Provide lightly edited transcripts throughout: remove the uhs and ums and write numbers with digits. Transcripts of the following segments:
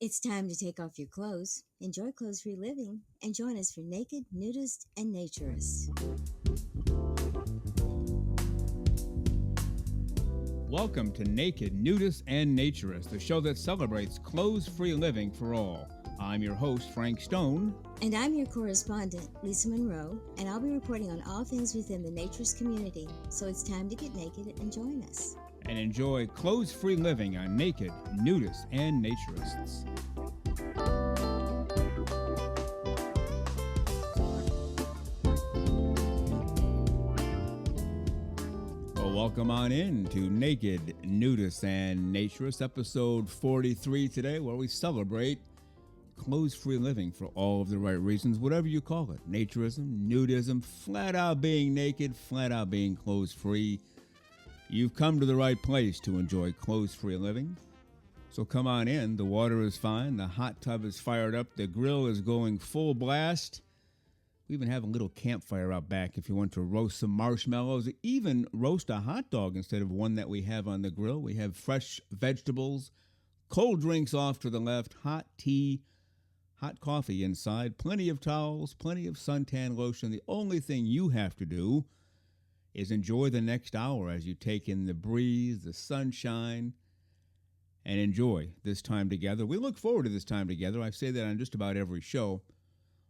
It's time to take off your clothes, enjoy clothes-free living, and join us for Naked, Nudists, and Naturists. Welcome to Naked, Nudists, and Naturists, the show that celebrates clothes-free living for all. I'm your host, Frank Stone. And I'm your correspondent, Lisa Monroe, and I'll be reporting on all things within the naturist community. So it's time to get naked and join us. And enjoy clothes-free living on Naked, Nudists, and Naturists. Well, welcome on in to Naked, Nudists, and Naturists, episode 43 today, where we celebrate clothes-free living for all of the right reasons, whatever you call it. Naturism, nudism, flat out being naked, flat out being clothes-free. You've come to the right place to enjoy clothes-free living. So come on in. The water is fine. The hot tub is fired up. The grill is going full blast. We even have a little campfire out back if you want to roast some marshmallows, even roast a hot dog instead of one that we have on the grill. We have fresh vegetables, cold drinks off to the left, hot tea, hot coffee inside, plenty of towels, plenty of suntan lotion. The only thing you have to do is enjoy the next hour as you take in the breeze, the sunshine, and enjoy this time together. We look forward to this time together. I say that on just about every show.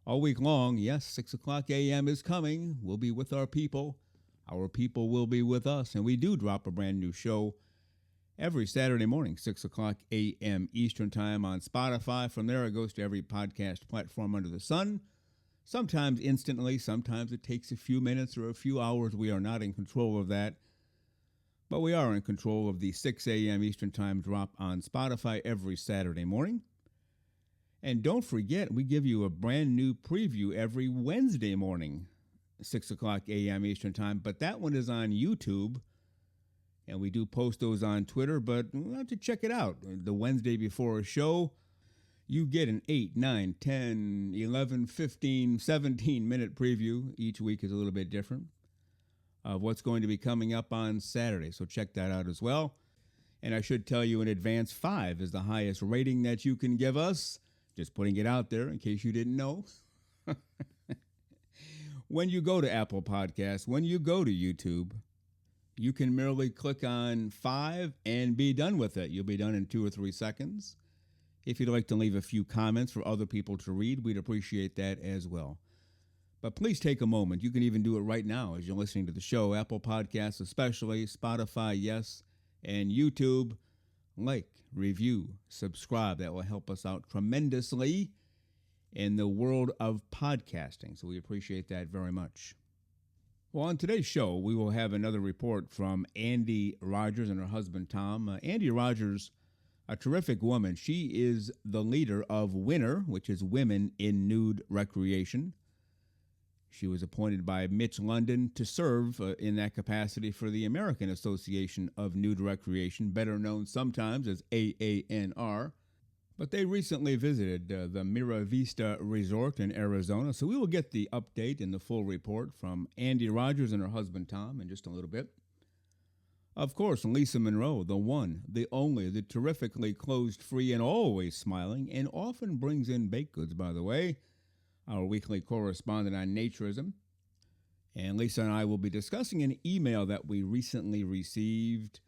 All week long, yes, 6 o'clock a.m. is coming. We'll be with our people. Our people will be with us. And we do drop a brand new show every Saturday morning, 6 o'clock a.m. Eastern Time on Spotify. From there, it goes to every podcast platform under the sun. Sometimes instantly, sometimes it takes a few minutes or a few hours. We are not in control of that. But we are in control of the 6 a.m. Eastern Time drop on Spotify every Saturday morning. And don't forget, we give you a brand new preview every Wednesday morning, 6 o'clock a.m. Eastern Time. But that one is on YouTube. And we do post those on Twitter, but we'll have to check it out. The Wednesday before a show, you get an 8, 9, 10, 11, 15, 17-minute preview. Each week is a little bit different of what's going to be coming up on Saturday. So check that out as well. And I should tell you in advance, 5 is the highest rating that you can give us. Just putting it out there in case you didn't know. When you go to Apple Podcasts, when you go to YouTube, you can merely click on 5 and be done with it. You'll be done in 2 or 3 seconds. If you'd like to leave a few comments for other people to read, we'd appreciate that as well. But please take a moment. You can even do it right now as you're listening to the show. Apple Podcasts especially, Spotify, yes, and YouTube. Like, review, subscribe. That will help us out tremendously in the world of podcasting. So we appreciate that very much. Well, on today's show, we will have another report from ANDEE RODGERS and her husband, Tom. ANDEE RODGERS, a terrific woman. She is the leader of WINR, which is Women in Nude Recreation. She was appointed by MITCH London to serve in that capacity for the American Association of Nude Recreation, better known sometimes as AANR. But they recently visited the Mira Vista Resort in Arizona, so we will get the update and the full report from ANDEE RODGERS and her husband, Tom, in just a little bit. Of course, Lisa Monroe, the one, the only, the terrifically clothes-free and always smiling, and often brings in baked goods, by the way, our weekly correspondent on naturism. And Lisa and I will be discussing an email that we recently received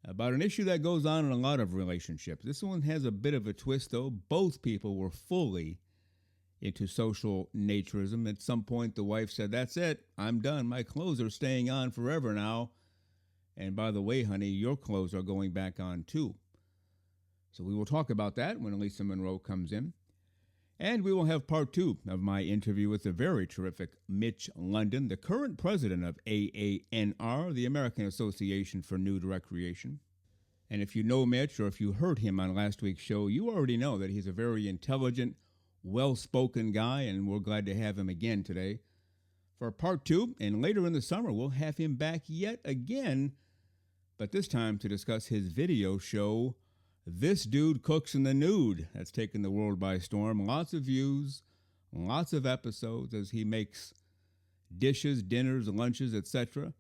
about an issue that goes on in a lot of relationships. This one has a bit of a twist, though. Both people were fully into social naturism. At some point, the wife said, "That's it. I'm done. My clothes are staying on forever now. And by the way, honey, your clothes are going back on too." So we will talk about that when Lisa Monroe comes in. And we will have part 2 of my interview with the very terrific Mitch London, the current president of AANR, the American Association for Nude Recreation. And if you know Mitch, or if you heard him on last week's show, you already know that he's a very intelligent, well-spoken guy, and we're glad to have him again today for part 2. And later in the summer, we'll have him back yet again, but this time to discuss his video show, This Dude Cooks in the Nude. That's taken the world by storm. Lots of views, lots of episodes as he makes dishes, dinners, lunches, etc.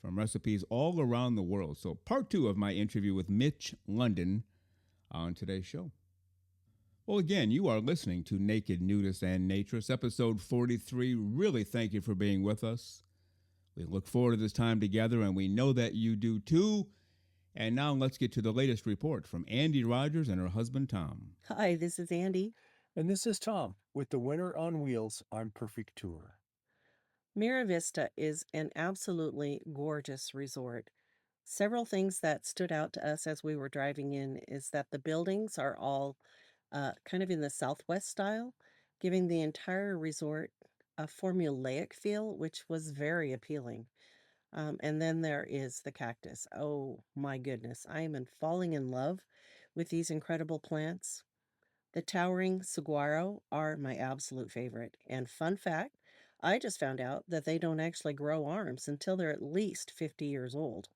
from recipes all around the world. So part 2 of my interview with Mitch London on today's show. Well, again, you are listening to Naked Nudists and Naturists, episode 43. Really thank you for being with us. We look forward to this time together, and we know that you do too. And now let's get to the latest report from ANDEE RODGERS and her husband, Tom. Hi, this is ANDEE. And this is Tom with the Winter on Wheels ImPerfect tour. Mira Vista is an absolutely gorgeous resort. Several things that stood out to us as we were driving in is that the buildings are all kind of in the Southwest style, giving the entire resort a formulaic feel, which was very appealing. And then there is the cactus. Oh my goodness, I am falling in love with these incredible plants. The towering saguaro are my absolute favorite. And fun fact, I just found out that they don't actually grow arms until they're at least 50 years old.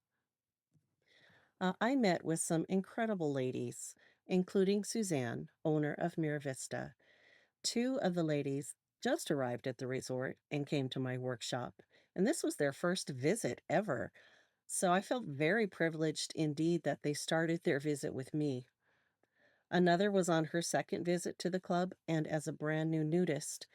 I met with some incredible ladies, including Suzanne, owner of Mira Vista. Two of the ladies just arrived at the resort and came to my workshop, and this was their first visit ever. So I felt very privileged indeed that they started their visit with me. Another was on her second visit to the club, and as a brand new nudist,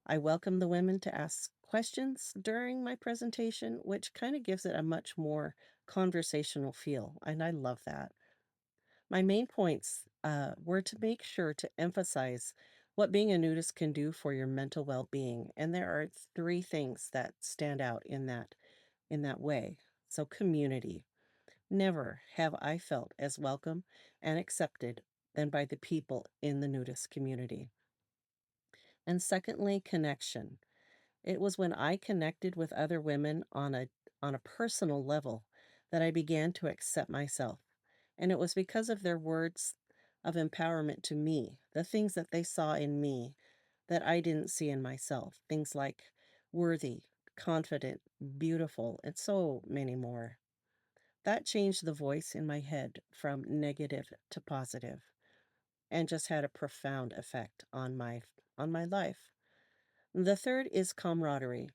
I welcomed the women to ask questions during my presentation, which kind of gives it a much more conversational feel, and I love that. My main points were to make sure to emphasize what being a nudist can do for your mental well-being, and there are three things that stand out in that way. So, community. Never have I felt as welcome and accepted than by the people in the nudist community. And secondly, connection. It was when I connected with other women on a personal level that I began to accept myself. And it was because of their words of empowerment to me, the things that they saw in me that I didn't see in myself. Things like worthy, confident, beautiful, and so many more. That changed the voice in my head from negative to positive and just had a profound effect on my life. The third is camaraderie.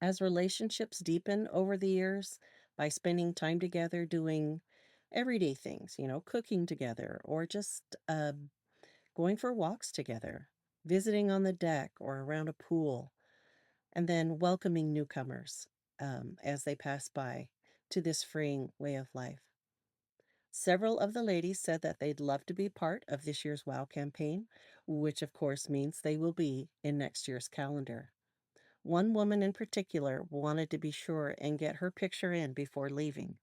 As relationships deepen over the years by spending time together doing everyday things, cooking together or just going for walks together, visiting on the deck or around a pool, and then welcoming newcomers as they pass by to this freeing way of life. Several of the ladies said that they'd love to be part of this year's WOW campaign, which of course means they will be in next year's calendar. One woman in particular wanted to be sure and get her picture in before leaving.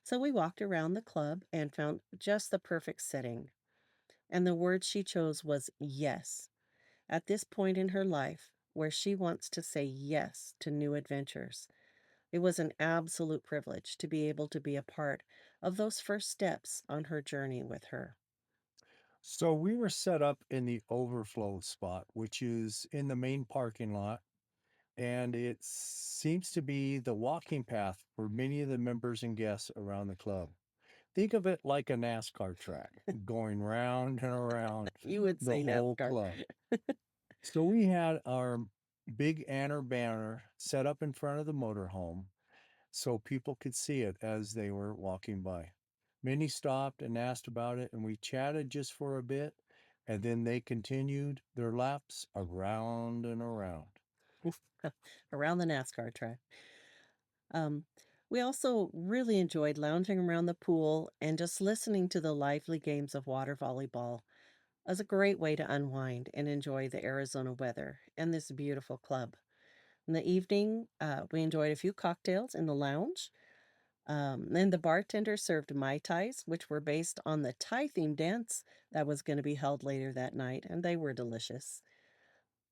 So we walked around the club and found just the perfect setting. And the word she chose was yes. At this point in her life, where she wants to say yes to new adventures, it was an absolute privilege to be able to be a part of those first steps on her journey with her. So we were set up in the overflow spot, which is in the main parking lot, and it seems to be the walking path for many of the members and guests around the club. Think of it like a NASCAR track going round and around You would the say whole NASCAR. club. So we had our big ANDEE banner set up in front of the motorhome so people could see it as they were walking by. Many stopped and asked about it, and we chatted just for a bit, and then they continued their laps around and around. Around the NASCAR track. Um, we also really enjoyed lounging around the pool and just listening to the lively games of water volleyball as a great way to unwind and enjoy the Arizona weather and this beautiful club. In the evening, we enjoyed a few cocktails in the lounge. And the bartender served Mai Tais, which were based on the Thai themed dance that was going to be held later that night, and they were delicious.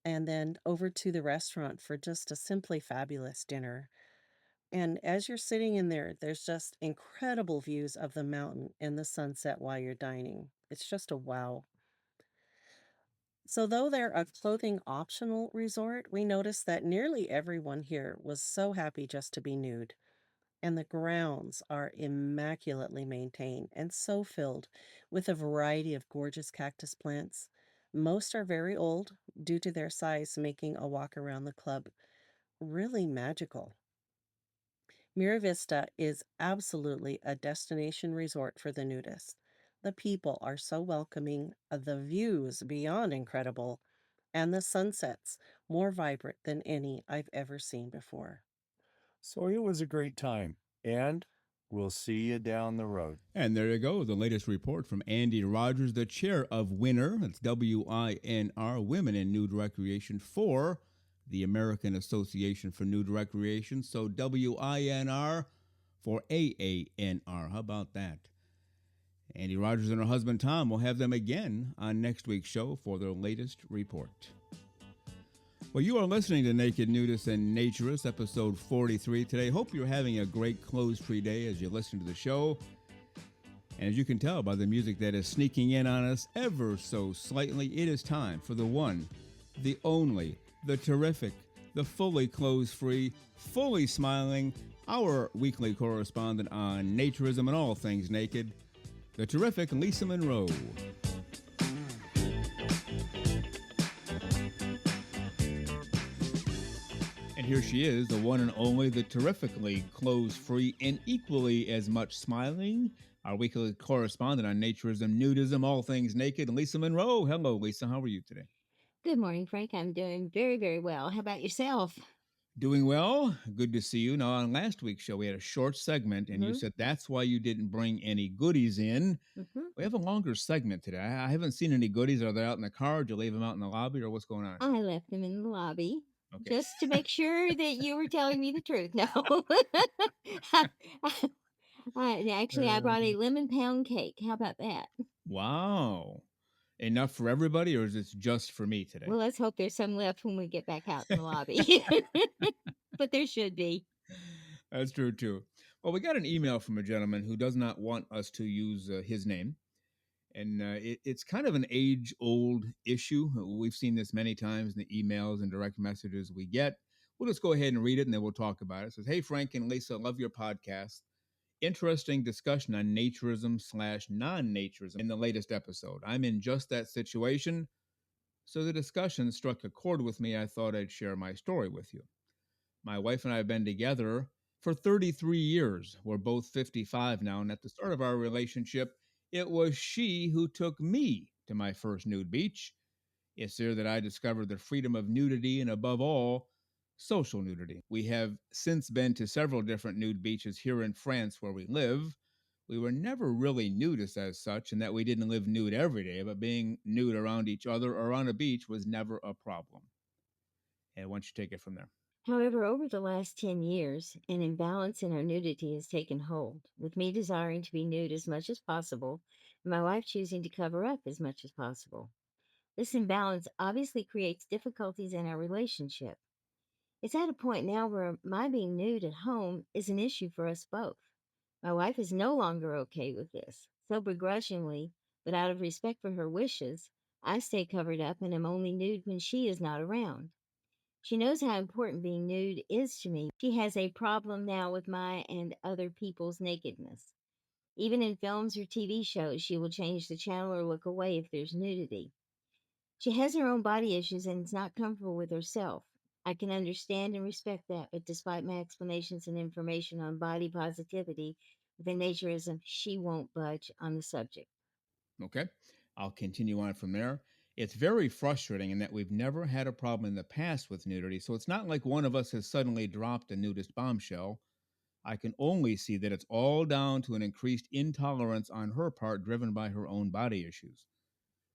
And then over to the restaurant for just a simply fabulous dinner. And as you're sitting in there, there's just incredible views of the mountain and the sunset while you're dining. It's just a wow. So, though they're a clothing optional resort, we noticed that nearly everyone here was so happy just to be nude. And the grounds are immaculately maintained and so filled with a variety of gorgeous cactus plants. Most are very old due to their size, making a walk around the club really magical. Mira Vista is absolutely a destination resort for the nudist. The people are so welcoming, the views beyond incredible, and the sunsets more vibrant than any I've ever seen before. So it was a great time, and we'll see you down the road. And there you go, the latest report from ANDEE RODGERS, the chair of WINR, that's WINR, Women in Nude Recreation, for the American Association for Nude Recreation. So WINR for AANR. How about that? ANDEE RODGERS and her husband Tom will have them again on next week's show for their latest report. Well, you are listening to Naked Nudists and Naturists, episode 43 today. Hope you're having a great clothes-free day as you listen to the show. And as you can tell by the music that is sneaking in on us ever so slightly, it is time for the one, the only, the terrific, the fully clothes-free, fully smiling, our weekly correspondent on naturism and all things naked, the terrific Lisa Monroe. And here she is, the one and only, the terrifically clothes-free and equally as much smiling, our weekly correspondent on naturism, nudism, all things naked, Lisa Monroe. Hello, Lisa. How are you today? Good morning, Frank. I'm doing very, very well. How about yourself? Doing well. Good to see you. Now, on last week's show, we had a short segment, and you Mhm. said that's why you didn't bring any goodies in. Mm-hmm. We have a longer segment today. I haven't seen any goodies. Are they out in the car? Did you leave them out in the lobby, or what's going on? I left them in the lobby Okay. just to make sure that you were telling me the truth. No. I brought a lemon pound cake. How about that? Wow. Enough for everybody, or is this just for me today? Well, let's hope there's some left when we get back out in the lobby. But there should be. That's true, too. Well, we got an email from a gentleman who does not want us to use his name. And it's kind of an age-old issue. We've seen this many times in the emails and direct messages we get. We'll just go ahead and read it, and then we'll talk about it. It says, "Hey, Frank and Lisa, love your podcast. Interesting discussion on naturism/non-naturism in the latest episode. I'm in just that situation, so the discussion struck a chord with me. I thought I'd share my story with you. My wife and I have been together for 33 years. We're both 55 now, and at the start of our relationship, it was she who took me to my first nude beach. It's there that I discovered the freedom of nudity and, above all, social nudity. We have since been to several different nude beaches here in France where we live. We were never really nudists as such, in that we didn't live nude every day, but being nude around each other or on a beach was never a problem." And why don't you take it from there? However, over the last 10 years, an imbalance in our nudity has taken hold, with me desiring to be nude as much as possible, and my wife choosing to cover up as much as possible. This imbalance obviously creates difficulties in our relationship. It's at a point now where my being nude at home is an issue for us both. My wife is no longer okay with this, so begrudgingly, but out of respect for her wishes, I stay covered up and am only nude when she is not around. She knows how important being nude is to me. She has a problem now with my and other people's nakedness. Even in films or TV shows, she will change the channel or look away if there's nudity. She has her own body issues and is not comfortable with herself. I can understand and respect that, but despite my explanations and information on body positivity within naturism, she won't budge on the subject. Okay. I'll continue on from there. It's very frustrating in that we've never had a problem in the past with nudity, so it's not like one of us has suddenly dropped a nudist bombshell. I can only see that it's all down to an increased intolerance on her part, driven by her own body issues.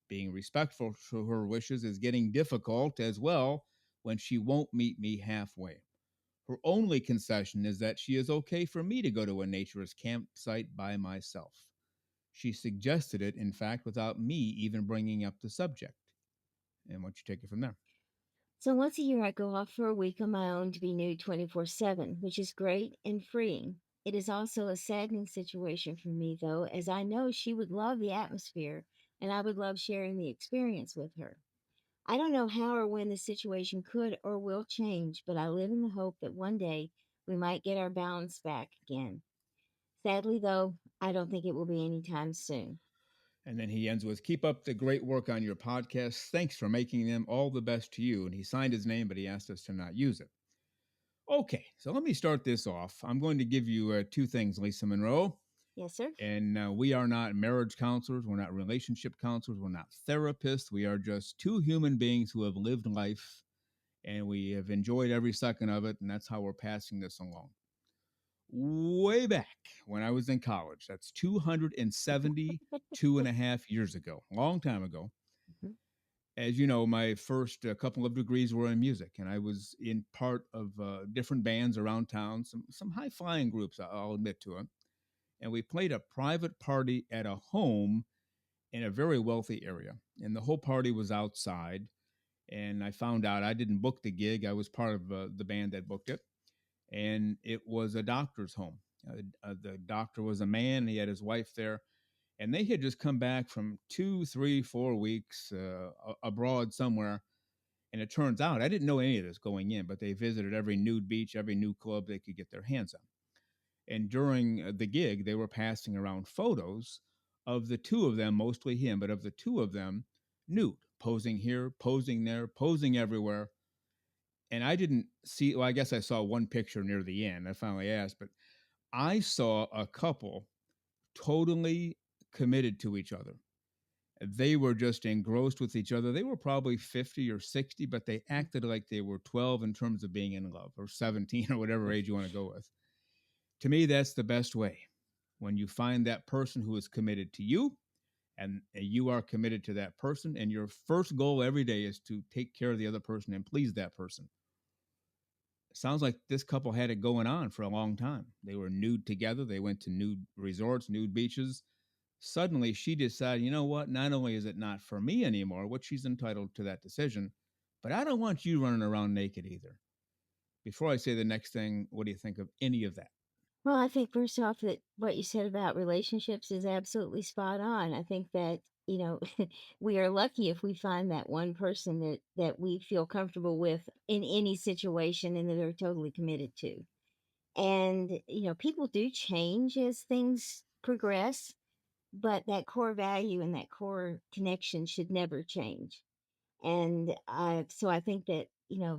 Being respectful to her wishes is getting difficult as well when she won't meet me halfway. Her only concession is that she is okay for me to go to a naturist campsite by myself. She suggested it, in fact, without me even bringing up the subject. And why don't you take it from there? So once a year, I go off for a week on my own to be nude 24/7, which is great and freeing. It is also a saddening situation for me, though, as I know she would love the atmosphere and I would love sharing the experience with her. I don't know how or when the situation could or will change, but I live in the hope that one day we might get our balance back again. Sadly, though, I don't think it will be anytime soon. And then he ends with, "Keep up the great work on your podcast. Thanks for making them. All the best to you." And he signed his name, but he asked us to not use it. Okay, so let me start this off. I'm going to give you two things, Lisa Monroe. Yes, sir. And we are not marriage counselors. We're not relationship counselors. We're not therapists. We are just two human beings who have lived life and we have enjoyed every second of it. And that's how we're passing this along. Way back when I was in college, that's 272 and a half years ago, a long time ago. Mhm. As you know, my first couple of degrees were in music, and I was in part of different bands around town, some high flying groups, I'll admit to it. And we played a private party at a home in a very wealthy area, and the whole party was outside. And I found out I didn't book the gig; I was part of the band that booked it, and it was a doctor's home. The doctor was a man; he had his wife there, and they had just come back from 2, 3, 4 weeks abroad somewhere. And it turns out I didn't know any of this going in, but they visited every nude beach, every nude club they could get their hands on. And during the gig, they were passing around photos of the two of them, mostly him, but of the two of them nude, posing here, posing there, posing everywhere. And I didn't see, well, I guess I saw one picture near the end. I finally asked, but I saw a couple totally committed to each other. They were just engrossed with each other. They were probably 50 or 60, but they acted like they were 12 in terms of being in love, or 17, or whatever age you want to go with. To me, that's the best way. When you find that person who is committed to you and you are committed to that person, and your first goal every day is to take care of the other person and please that person. It sounds like this couple had it going on for a long time. They were nude together. They went to nude resorts, nude beaches. Suddenly, she decided, you know what? Not only is it not for me anymore, which she's entitled to that decision, but I don't want you running around naked either. Before I say the next thing, what do you think of any of that? Well, I think first off that what you said about relationships is absolutely spot on. I think that, we are lucky if we find that one person that we feel comfortable with in any situation and that are totally committed to. And, people do change as things progress, but that core value and that core connection should never change. And so I think that, yeah,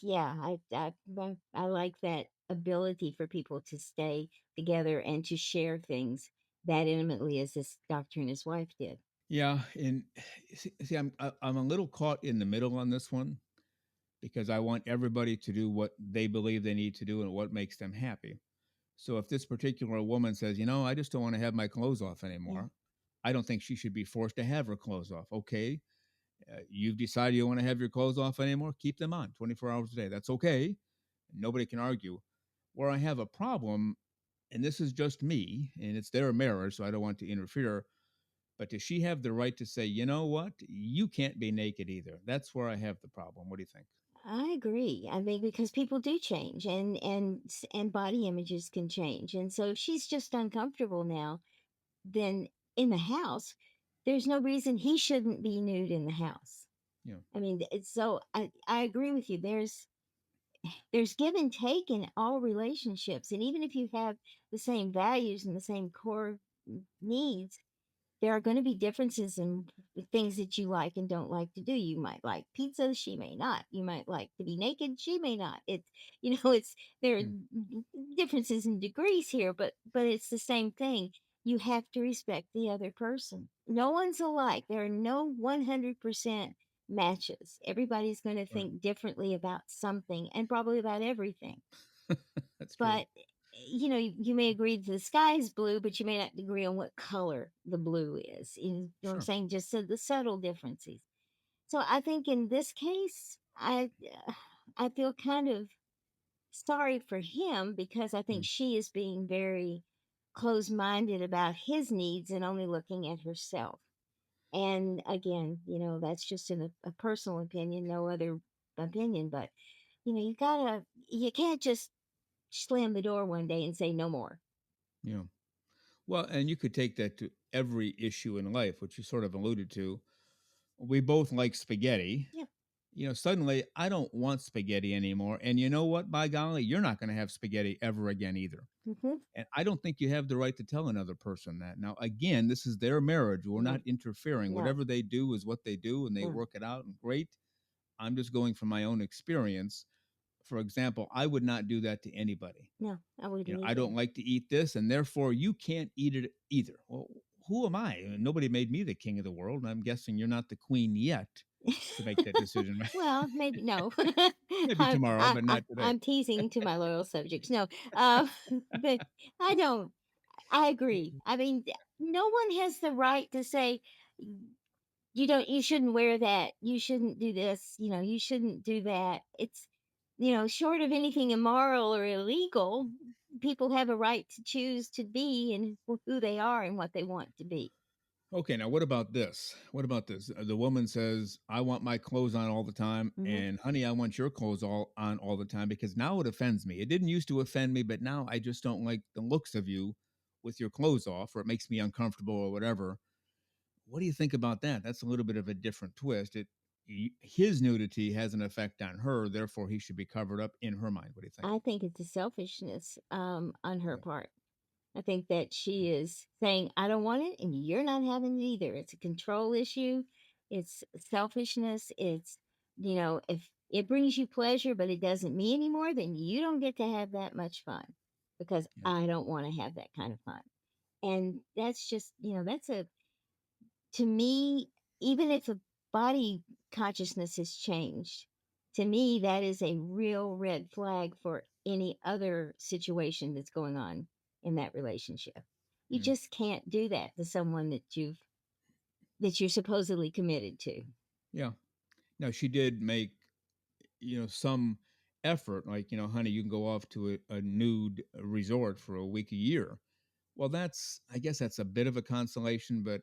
I like that ability for people to stay together and to share things that intimately as this doctor and his wife did. Yeah, and see, I'm a little caught in the middle on this one because I want everybody to do what they believe they need to do and what makes them happy. So if this particular woman says, I just don't want to have my clothes off Yeah. anymore, I don't think she should be forced to have her clothes off. Okay, you've decided you want to have your clothes off anymore, keep them on 24 hours a day. That's okay. Nobody can argue. Where I have a problem, and this is just me, and it's their marriage, so I don't want to interfere. But does she have the right to say, you know what, you can't be naked either? That's where I have the problem. What do you think? I agree. I mean, because people do change and body images can change. And so if she's just uncomfortable now, then in the house, there's no reason he shouldn't be nude in the house. Yeah. I mean, it's so I agree with you. There's give and take in all relationships. And even if you have the same values and the same core needs, there are going to be differences in things that you like and don't like to do. You might like pizza, she may not. You might like to be naked, she may not. It's it's there are Hmm. differences in degrees here, but it's the same thing. You have to respect the other person. No one's alike. There are no 100% matches. Everybody's going to Right. think differently about something and probably about everything. That's true. But you may agree that the sky is blue, but you may not agree on what color the blue is. You know what I'm Sure. saying? Just so the subtle differences. So I think in this case, I feel kind of sorry for him because I think Hmm. she is being very closed-minded about his needs and only looking at herself. And again, that's just a personal opinion, no other opinion. But you can't just slam the door one day and say no more. Yeah. Well, and you could take that to every issue in life, which you sort of alluded to. We both like spaghetti. Yeah. Suddenly I don't want spaghetti anymore. And you know what? By golly, you're not going to have spaghetti ever again either. Mm-hmm. And I don't think you have the right to tell another person that. Now, again, this is their marriage. We're No, not interfering. no, Whatever they do is what they do, and they no. work it out. And great. I'm just going from my own experience. For example, I would not do that to anybody. No, I wouldn't I either. don't like to eat this, and therefore you can't eat it either. Well, who am I? Nobody made me the king of the world, and I'm guessing you're not the queen yet to make that decision. Well, maybe no. Maybe tomorrow, but not today. I'm teasing to my loyal subjects. No, but I don't. I agree. I mean, no one has the right to say you shouldn't wear that. You shouldn't do this. You shouldn't do that. It's, short of anything immoral or illegal, people have a right to choose to be and who they are and what they want to be. Okay, now what about this? What about this? The woman says, "I want my clothes on all the time," and honey, I want your clothes all on all the time because now it offends me. It didn't used to offend me, but now I just don't like the looks of you with your clothes off, or it makes me uncomfortable, or whatever. What do you think about that? That's a little bit of a different twist. His nudity has an effect on her, therefore he should be covered up in her mind. What do you think? I think it's a selfishness on her Okay. part. I think that she is saying, I don't want it, and you're not having it either. It's a control issue. It's selfishness. It's, if it brings you pleasure, but it doesn't me anymore, then you don't get to have that much fun because Yeah. I don't want to have that kind of fun. And that's just, to me, even if a body consciousness has changed, to me, that is a real red flag for any other situation that's going on in that relationship. You Yeah. just can't do that to someone that you're supposedly committed to. Yeah. Now she did make, some effort, like, honey, you can go off to a nude resort for a week a year. Well, I guess that's a bit of a consolation, but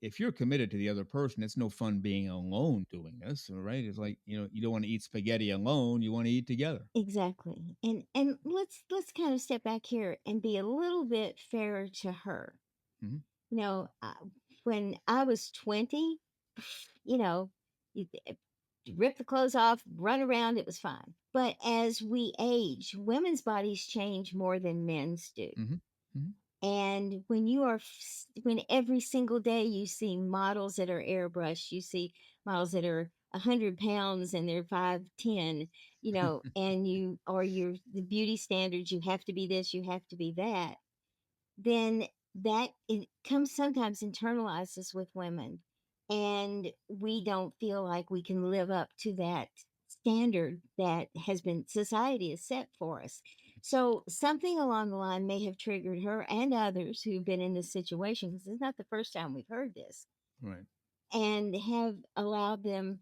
if you're committed to the other person, it's no fun being alone doing this, right? It's like, you don't want to eat spaghetti alone, you want to eat together. Exactly. And let's kind of step back here and be a little bit fairer to her. Mm-hmm. You know, when I was 20, you know, you rip the clothes off, run around, it was fine. But as we age, women's bodies change more than men's do. Mm-hmm. Mm-hmm. And when every single day you see models that are airbrushed, you see models that are 100 pounds and they're 5'10", and the beauty standards, you have to be this, you have to be that, then that it comes sometimes internalizes with women, and we don't feel like we can live up to that standard that has been society has set for us. So something along the line may have triggered her and others who've been in this situation, because it's not the first time we've heard this, Right. and have allowed them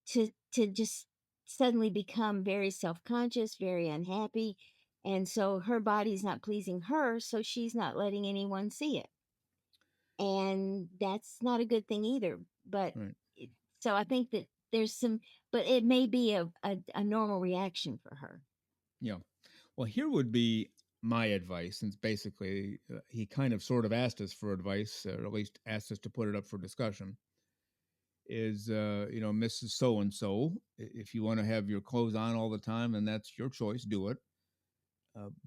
to just suddenly become very self-conscious, very unhappy. And so her body's not pleasing her, so she's not letting anyone see it. And that's not a good thing either. But Right. so I think that but it may be a normal reaction for her. Yeah. Well, here would be my advice, since basically he kind of sort of asked us for advice, or at least asked us to put it up for discussion. Is Mrs. So and So, if you want to have your clothes on all the time, and that's your choice, do it.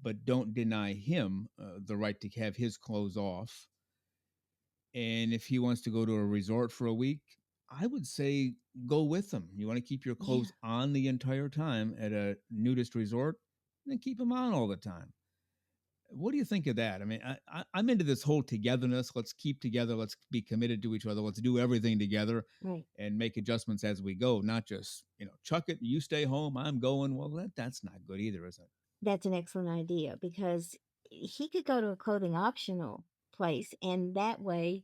But don't deny him the right to have his clothes off. And if he wants to go to a resort for a week, I would say go with him. You want to keep your clothes on the entire time at a nudist resort, then keep them on all the time. What do you think of that? I mean, I'm into this whole togetherness. Let's keep together. Let's be committed to each other. Let's do everything together, Right. and make adjustments as we go. Not just chuck it. You stay home. I'm going. Well, that's not good either, is it? That's an excellent idea, because he could go to a clothing optional place, and that way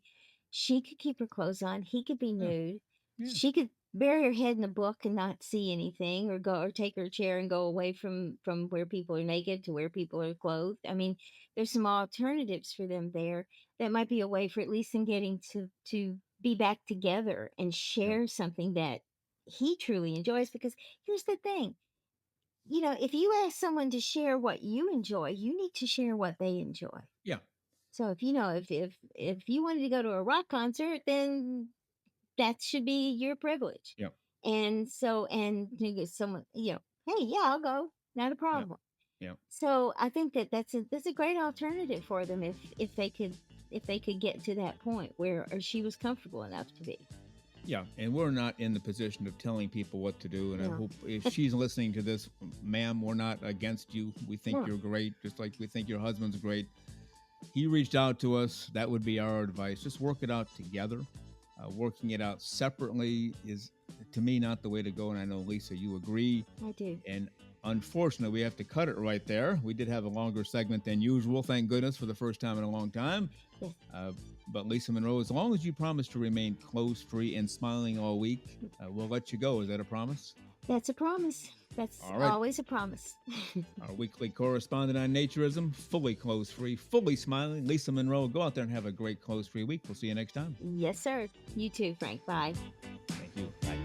she could keep her clothes on, he could be Yeah. nude, Yeah. she could bury her head in a book and not see anything, or take her chair and go away from where people are naked to where people are clothed. I mean, there's some alternatives for them there that might be a way for at least them getting to be back together and Yeah. share something that he truly enjoys. Because here's the thing, if you ask someone to share what you enjoy, you need to share what they enjoy. Yeah. So if you wanted to go to a rock concert, then that should be your privilege. Yeah. And so, and you get someone, hey, yeah, I'll go, not a Yeah. problem. Yeah. So I think that's a great alternative for them if they could get to that point where or she was comfortable enough to be. Yeah, and we're not in the position of telling people what to do. And I No. hope if she's listening to this, ma'am, we're not against you. We think No. you're great, just like we think your husband's great. He reached out to us. That would be our advice. Just work it out together. Working it out separately is, to me, not the way to go. And I know, Lisa, you agree. I do. And unfortunately, we have to cut it right there. We did have a longer segment than usual. Thank goodness, for the first time in a long time. Yes. But Lisa Monroe, as long as you promise to remain clothes-free and smiling all week, we'll let you go. Is that a promise? That's a promise. That's All right. always a promise. Our weekly correspondent on naturism, fully clothes-free, fully smiling, Lisa Monroe. Go out there and have a great clothes-free week. We'll see you next time. Yes, sir. You too, Frank. Bye. Thank you. Bye.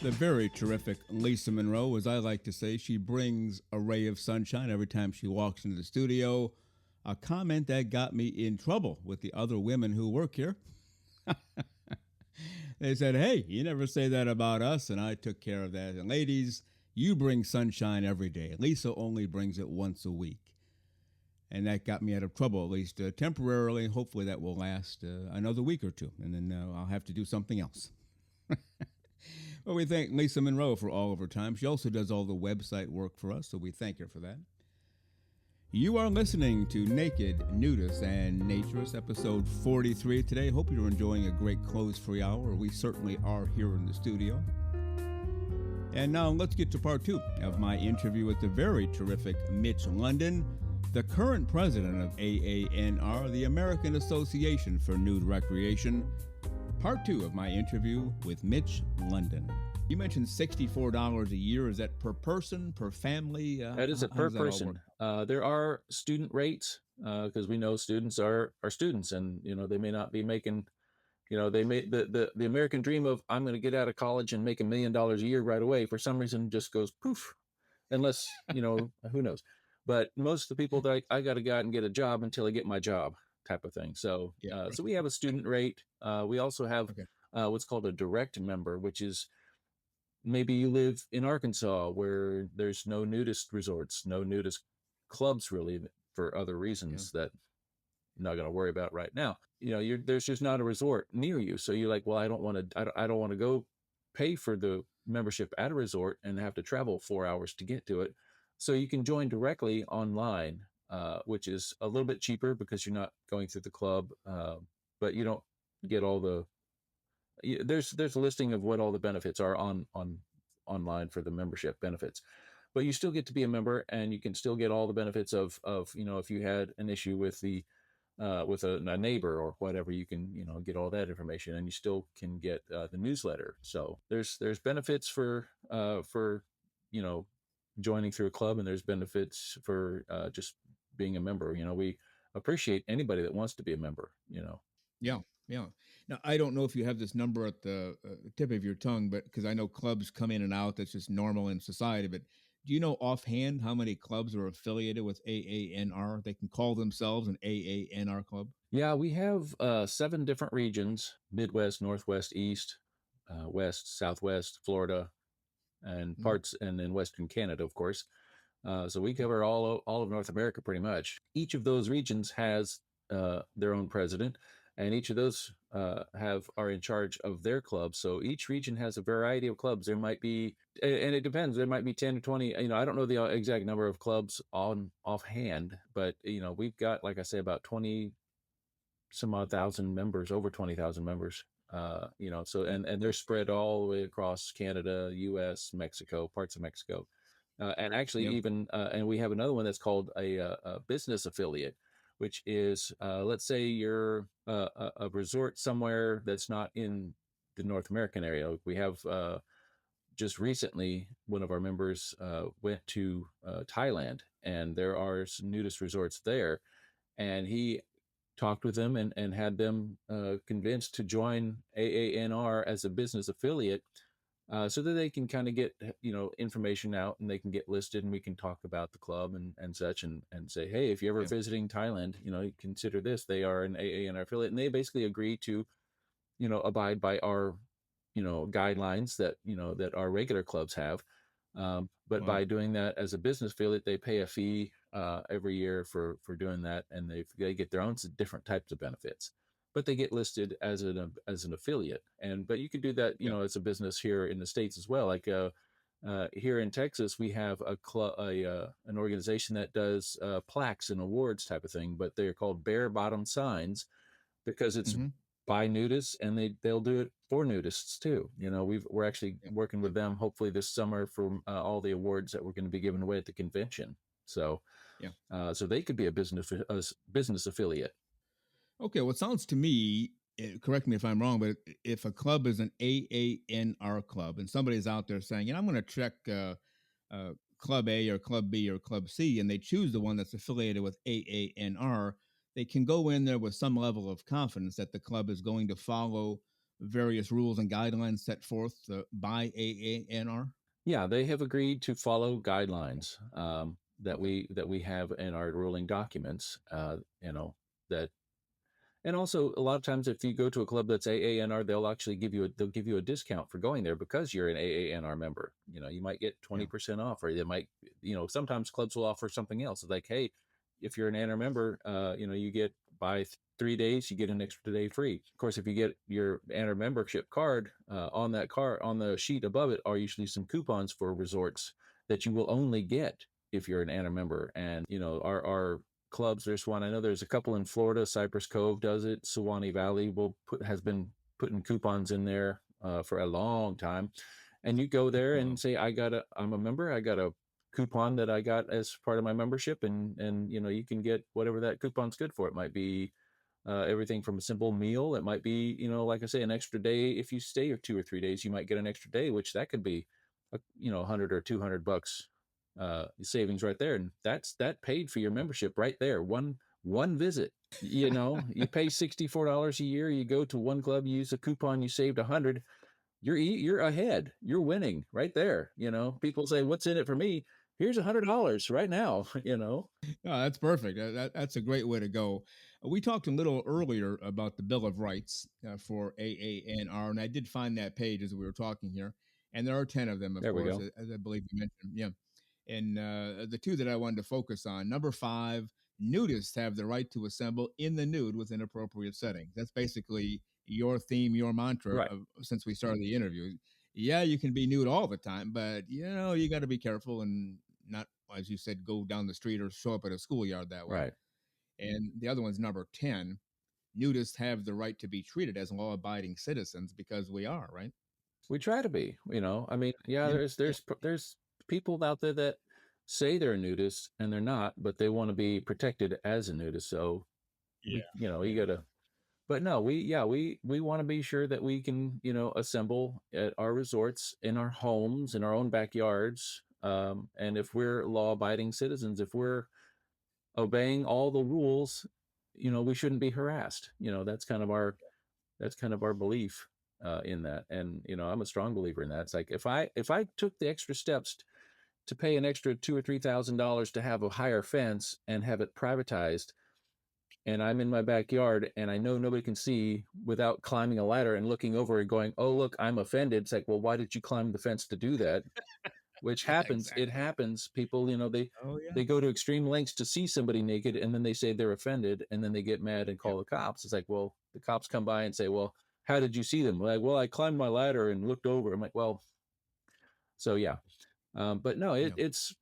The very terrific Lisa Monroe, as I like to say, she brings a ray of sunshine every time she walks into the studio. A comment that got me in trouble with the other women who work here. They said, hey, you never say that about us, and I took care of that. And ladies, you bring sunshine every day. Lisa only brings it once a week. And that got me out of trouble, at least temporarily. Hopefully that will last another week or two, and then I'll have to do something else. Well, we thank Lisa Monroe for all of her time. She also does all the website work for us, so we thank her for that. You are listening to Naked, Nudists, and Naturists, episode 43 today. Hope you're enjoying a great clothes-free hour. We certainly are here in the studio. And now let's get to part 2 of my interview with the very terrific MITCH London, the current president of AANR, the American Association for Nude Recreation. Part 2 of my interview with MITCH London. You mentioned $64 a year. Is that per person, per family? That is a per person. There are student rates because we know students are students, and they may not be making. They may the American dream of I'm going to get out of college and make $1 million a year right away. For some reason, just goes poof, unless who knows. But most of the people that I got to go out and get a job until I get my job, type of thing. So Yeah. So we have a student rate. We also have what's called a direct member, which is maybe you live in Arkansas where there's no nudist resorts, no nudist clubs really for other reasons that I'm not going to worry about right now. There's just not a resort near you. So you're like, well, I don't want to go pay for the membership at a resort and have to travel 4 hours to get to it. So you can join directly online, which is a little bit cheaper because you're not going through the club, but you don't get all the. There's a listing of what all the benefits are on online for the membership benefits, but you still get to be a member, and you can still get all the benefits of if you had an issue with the with a neighbor or whatever, you can get all that information, and you still can get the newsletter. So there's benefits for joining through a club, and there's benefits for just being a member. We appreciate anybody that wants to be a member. Yeah. Now, I don't know if you have this number at the tip of your tongue, but because I know clubs come in and out, that's just normal in society. But do you know offhand how many clubs are affiliated with AANR? They can call themselves an AANR club. Yeah, we have 7 different regions: Midwest, Northwest, East, West, Southwest, Florida, and parts, and then Western Canada, of course. So we cover all of North America pretty much. Each of those regions has their own president, and each of those are in charge of their clubs. So each region has a variety of clubs. There might be, and it depends, there might be 10 to 20, I don't know the exact number of clubs offhand, but we've got, like I say, about 20 some odd thousand members, over 20,000 members. So and they're spread all the way across Canada, US, Mexico, parts of Mexico. And actually even, and we have another one that's called a business affiliate, which is, let's say you're a resort somewhere that's not in the North American area. We have just recently, one of our members went to Thailand, and there are some nudist resorts there. And he talked with them and had them convinced to join AANR as a business affiliate, so that they can kind of get information out, and they can get listed, and we can talk about the club and such, and say, hey, if you're ever visiting Thailand, consider this. They are an AANR affiliate, and they basically agree to abide by our guidelines that that our regular clubs have. But by doing that as a business affiliate, they pay a fee every year for doing that, and they get their own different types of benefits. But they get listed as an affiliate, but you could do that, as a business here in the States as well. Like here in Texas, we have an organization that does plaques and awards type of thing, but they're called bare bottom signs because it's by nudists, and they'll do it for nudists too. We're actually working with them hopefully this summer for all the awards that we're going to be giving away at the convention. So so they could be a business affiliate. Okay, well, it sounds to me, correct me if I'm wrong, but if a club is an AANR club and somebody's out there saying, I'm going to check Club A or Club B or Club C, and they choose the one that's affiliated with AANR, they can go in there with some level of confidence that the club is going to follow various rules and guidelines set forth by AANR. Yeah, they have agreed to follow guidelines that we have in our ruling documents. That. And also, a lot of times, if you go to a club that's AANR, they'll give you a discount for going there because you're an AANR member. You might get 20% off, or they might, sometimes clubs will offer something else. It's like, hey, if you're an ANR member, you get by 3 days, you get an extra day free. Of course, if you get your ANR membership card, on the sheet above it are usually some coupons for resorts that you will only get if you're an ANR member. And our clubs, there's one, I know there's a couple in Florida. Cypress Cove does it. Suwannee Valley has been putting coupons in there for a long time. And you go there and say, I'm a member, I got a coupon that I got as part of my membership, and you can get whatever that coupon's good for. It might be everything from a simple meal. It might be, like I say, an extra day. If you stay 2 or 3 days, you might get an extra day, which that could be $100 or $200 savings right there, and that paid for your membership right there. One visit. You pay $64 a year. You go to one club, you use a coupon, you saved $100. You're ahead. You're winning right there. People say, "What's in it for me?" Here's $100 right now. Oh, that's perfect. That's a great way to go. We talked a little earlier about the Bill of Rights for AANR, and I did find that page as we were talking here, and there are 10 of them, of course, as I believe you mentioned. Yeah. And the two that I wanted to focus on, number 5, nudists have the right to assemble in the nude within appropriate settings. That's basically your theme, your mantra since we started the interview. Yeah, you can be nude all the time, but you got to be careful and not, as you said, go down the street or show up at a schoolyard that way. Right. And the other one's number 10. Nudists have the right to be treated as law-abiding citizens because we are, right? We try to be. There's people out there that say they're nudists and they're not, but they want to be protected as a nudist. So, you gotta. But no, we want to be sure that we can, assemble at our resorts, in our homes, in our own backyards. And if we're law-abiding citizens, if we're obeying all the rules, we shouldn't be harassed. That's kind of our belief in that. And I'm a strong believer in that. It's like if I took the extra steps to pay an extra $2,000 or $3,000 to have a higher fence and have it privatized, and I'm in my backyard and I know nobody can see without climbing a ladder and looking over and going, "Oh, look, I'm offended." It's like, well, why did you climb the fence to do that? Which happens. Exactly. It happens. People, they go to extreme lengths to see somebody naked, and then they say they're offended, and then they get mad and call the cops. It's like, well, the cops come by and say, "Well, how did you see them?" Like, "Well, I climbed my ladder and looked over." I'm like, well, so yeah. But no, it's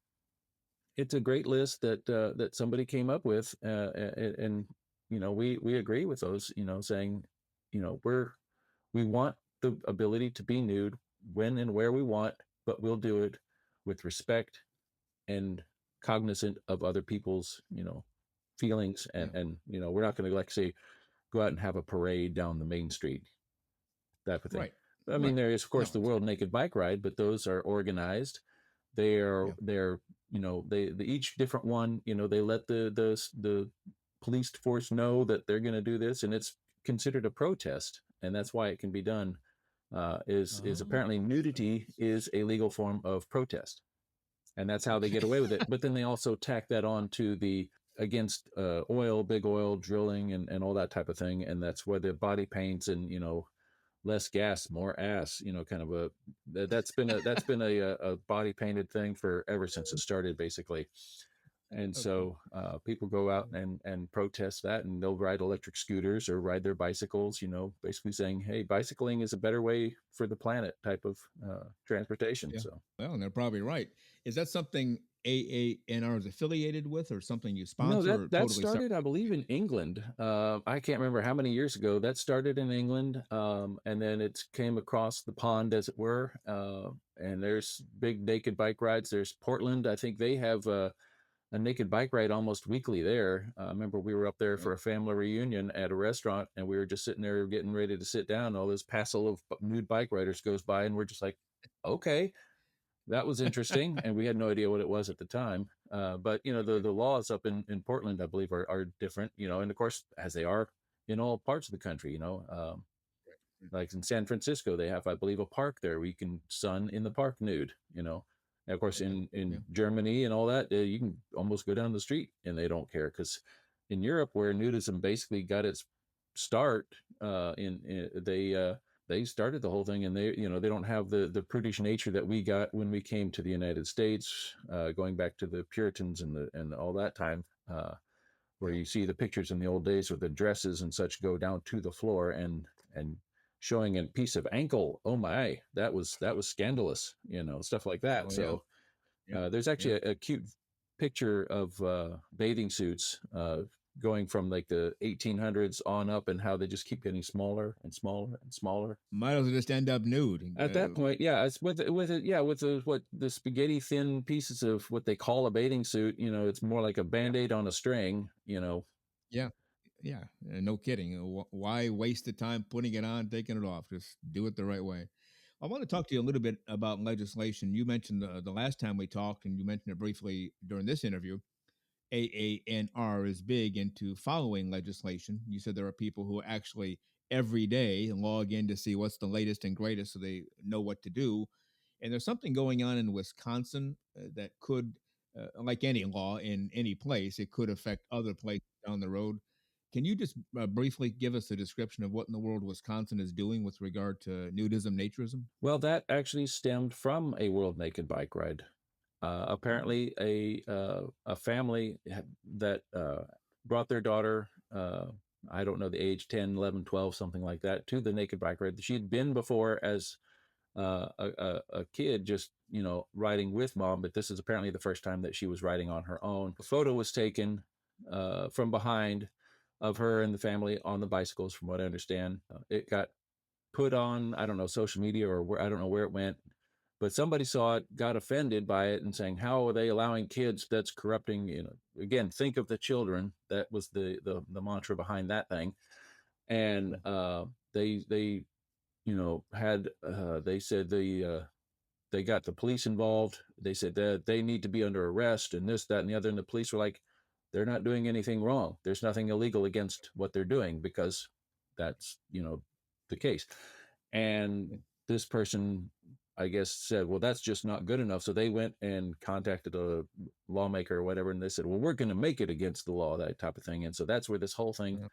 a great list that somebody came up with, and we agree with those. Saying, we want the ability to be nude when and where we want, but we'll do it with respect and cognizant of other people's feelings, and we're not going to say go out and have a parade down the main street, that type of thing. Right. I mean, there is of course the World Naked Bike Ride, but those are organized. They're they each different one. They let the police force know that they're going to do this, and it's considered a protest, and that's why it can be done. Is apparently nudity is a legal form of protest, and that's how they get away with it. But then they also tack that on to the against big oil drilling and all that type of thing, and that's where the body paints and less gas, more ass, kind of that's been a body painted thing for ever since it started, basically. And Okay. so people go out and protest that, and they'll ride electric scooters or ride their bicycles, basically saying, hey, bicycling is a better way for the planet type of transportation. Yeah. So, Well, and they're probably right. Is that something AANR is affiliated with, or something you no, sponsor, that or that totally separate? started, I believe, in England. I can't remember how many years ago that started in England, and then it came across the pond, as it were. And there's big naked bike rides. There's Portland. I think they have a naked bike ride almost weekly there. I remember we were up there Yeah. for a family reunion at a restaurant, and we were just sitting there getting ready to sit down. All this passel of nude bike riders goes by, and we're just like, okay, that was interesting. And we had no idea what it was at the time. But the laws up in Portland, I believe, are different. And of course, as they are in all parts of the country. Like in San Francisco, they have, I believe, a park there where you can sun in the park nude. And of course, Okay. in Yeah. Germany and all that, you can almost go down the street and they don't care. Because in Europe, where nudism basically got its start, they started the whole thing, and they don't have the prudish nature that we got when we came to the United States, going back to the Puritans and all that time, where Yeah. you see the pictures in the old days where the dresses and such go down to the floor and showing a piece of ankle. Oh my, that was scandalous, stuff like that. Oh, yeah. So Yeah. there's actually a cute picture of bathing suits going from like the 1800s on up, and how they just keep getting smaller and smaller and smaller. Might as well just end up nude. At that point, yeah, it's with it, yeah, with the spaghetti thin pieces of what they call a bathing suit. It's more like a Band-Aid on a string. Yeah. Yeah. No kidding. Why waste the time putting it on, taking it off? Just do it the right way. I want to talk to you a little bit about legislation. You mentioned the last time we talked, and you mentioned it briefly during this interview. AANR is big into following legislation. You said there are people who actually every day log in to see what's the latest and greatest so they know what to do. And there's something going on in Wisconsin that could, like any law in any place, it could affect other places down the road. Can you just briefly give us a description of what in the world Wisconsin is doing with regard to nudism, naturism? Well, that actually stemmed from a World Naked Bike Ride. Apparently, a family that brought their daughter, I don't know the age, 10, 11, 12, something like that, to the Naked Bike Ride. She had been before as a kid, just riding with mom, but this is apparently the first time that she was riding on her own. A photo was taken from behind of her and the family on the bicycles, from what I understand. It got put on, I don't know, social media, or where, I don't know where it went, but somebody saw it, got offended by it, and saying, how are they allowing kids? That's corrupting. Again, think of the children. That was the mantra behind that thing. And they had they said they got the police involved. They said that they need to be under arrest, and this, that, and the other. And the police were like, they're not doing anything wrong. There's nothing illegal against what they're doing, because that's the case. And this person, I guess, said, well, that's just not good enough. So they went and contacted a lawmaker or whatever, and they said, well, we're going to make it against the law, that type of thing. And so that's where this whole thing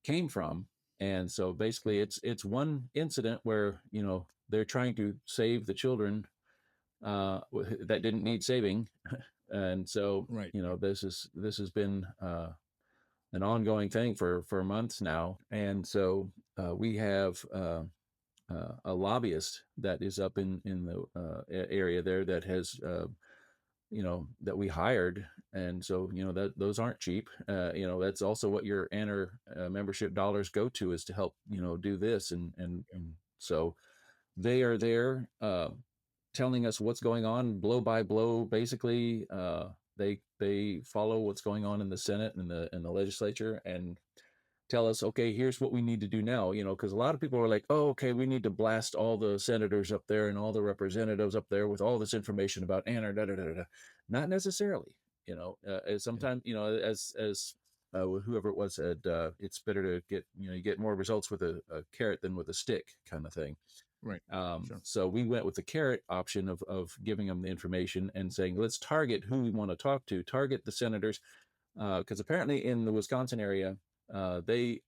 came from. And so basically it's one incident where they're trying to save the children that didn't need saving. And so Right. this has been an ongoing thing for months now. And so we have a lobbyist that is up in the area there that has that we hired. And so that those aren't cheap. That's also what your ANR membership dollars go to, is to help do this. And so they are there telling us what's going on blow by blow. Basically, they follow what's going on in the Senate and the legislature, and tell us, okay, here's what we need to do now. Because a lot of people are like, oh, okay, we need to blast all the senators up there and all the representatives up there with all this information about ANR. Da, da, da, da. Not necessarily. Sometimes as whoever it was said, it's better to get you get more results with a carrot than with a stick, kind of thing. Right. Sure. So we went with the carrot option of giving them the information and saying, let's target who we want to talk to, target the senators, because apparently in the Wisconsin area, they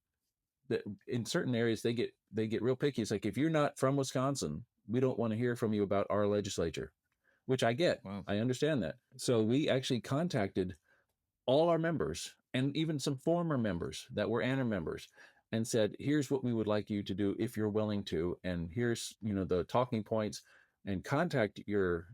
that in certain areas they get real picky. It's like, if you're not from Wisconsin, we don't want to hear from you about our legislature, which I get. Wow. I understand that. So we actually contacted all our members and even some former members that were ANDEE members and said, here's what we would like you to do if you're willing to, and here's the talking points, and contact your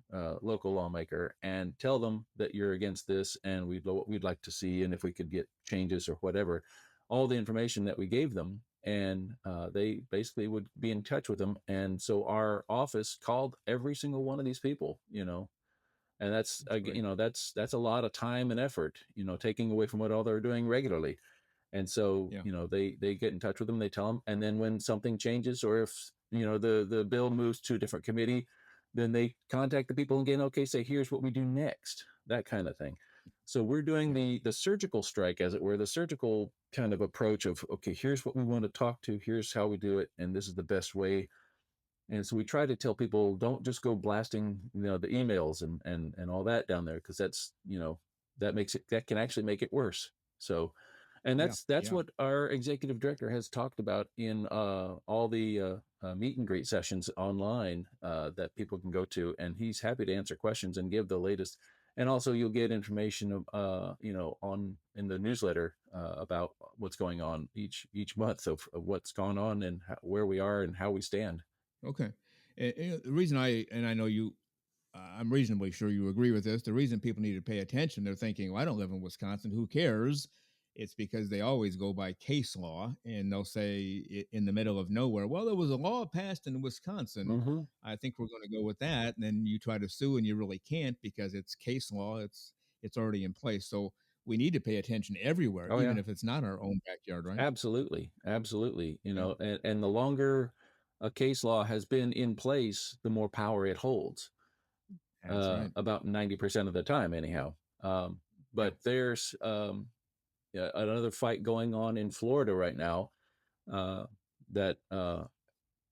local lawmaker and tell them that you're against this, and we'd like to see, and if we could get changes or whatever, all the information that we gave them, and they basically would be in touch with them. And so our office called every single one of these people, and that's great. that's a lot of time and effort, taking away from what all they're doing regularly. And so Yeah. they get in touch with them, they tell them, and then when something changes, or if the bill moves to a different committee, then they contact the people again. Okay, say, here's what we do next, that kind of thing. So we're doing the surgical strike, as it were, the surgical kind of approach of, okay, here's what we want to talk to, here's how we do it, and this is the best way. And so we try to tell people, don't just go blasting, the emails and all that down there, because that's, that can actually make it worse. So, and that's Yeah. what our executive director has talked about in all the meet and greet sessions online that people can go to, and he's happy to answer questions and give the latest. And also, you'll get information, on in the newsletter about what's going on each month of what's gone on, and where we are and how we stand. Okay. And the reason I know you, I'm reasonably sure you agree with this. The reason people need to pay attention, they're thinking, well, I don't live in Wisconsin. Who cares? It's because they always go by case law, and they'll say in the middle of nowhere, well, there was a law passed in Wisconsin. Mm-hmm. I think we're going to go with that. And then you try to sue, and you really can't, because it's case law. It's already in place. So we need to pay attention everywhere, Oh, even yeah. if it's not our own backyard, right? Absolutely. Absolutely. Yeah. And the longer a case law has been in place, the more power it holds. That's right. About 90% of the time, anyhow. But there's another fight going on in Florida right now, that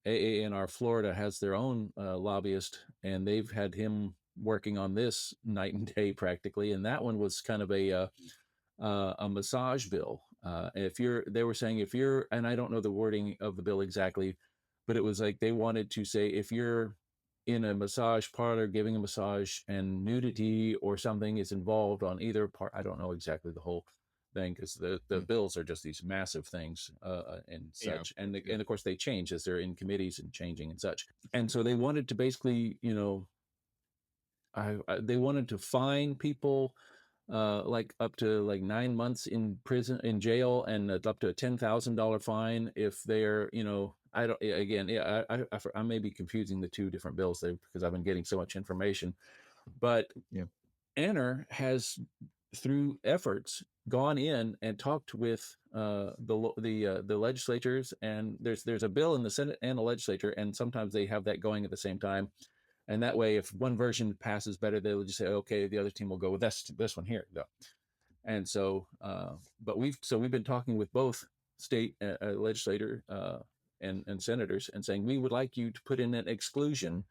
AANR Florida has their own lobbyist, and they've had him working on this night and day practically. And that one was kind of a massage bill. They were saying, if you're, and I don't know the wording of the bill exactly, but it was like they wanted to say, if you're in a massage parlor giving a massage and nudity or something is involved on either part, I don't know exactly the whole thing, because the bills are just these massive things and such. Yeah. And of course they change as they're in committees and changing and such. And so they wanted to basically, they wanted to fine people like up to like 9 months in jail, and up to a $10,000 fine if they're, I don't, again, yeah, I may be confusing the two different bills there, because I've been getting so much information. But ANR has, through efforts, gone in and talked with the legislatures, and there's a bill in the Senate and the legislature, and sometimes they have that going at the same time. And that way, if one version passes better, they'll just say, okay, the other team will go with this one here. Go. And so, but we've been talking with both state legislator and senators, and saying, we would like you to put in an exclusion